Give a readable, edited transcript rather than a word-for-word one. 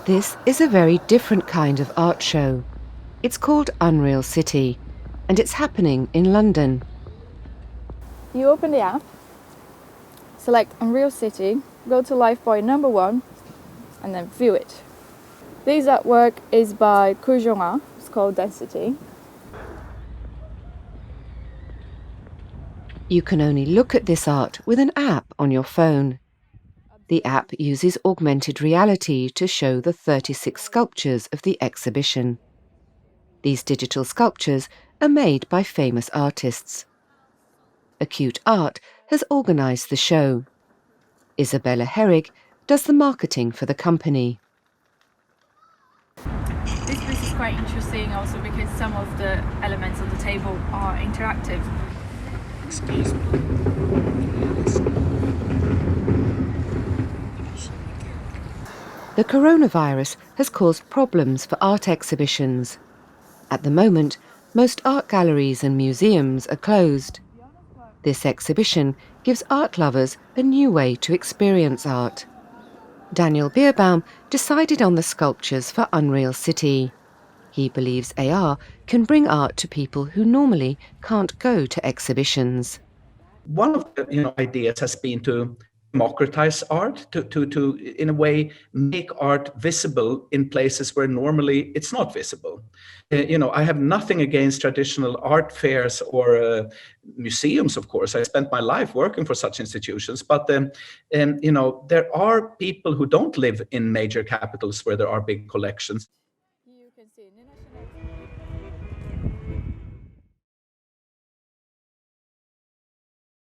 This is a very different kind of art show. It's called Unreal City, and it's happening in London. You open the app, select Unreal City, go to Lifebuoy number 1, and then view it. This artwork is by Kujong. It's called Density. You can only look at this art with an app on your phone. The app uses augmented reality to show the 36 sculptures of the exhibition. These digital sculptures are made by famous artists. Acute Art has organised the show. Isabella Herrig does the marketing for the company. This piece is quite interesting also because some of the elements on the table are interactive. Excuse me. The coronavirus has caused problems for art exhibitions. At the moment, most art galleries and museums are closed. This exhibition gives art lovers a new way to experience art. Daniel Bierbaum decided on the sculptures for Unreal City. He believes AR can bring art to people who normally can't go to exhibitions. One of the ideas has been to democratize art, to in a way make art visible in places where normally it's not visible. I have nothing against traditional art fairs or museums, of course. I spent my life working for such institutions, but there are people who don't live in major capitals where there are big collections.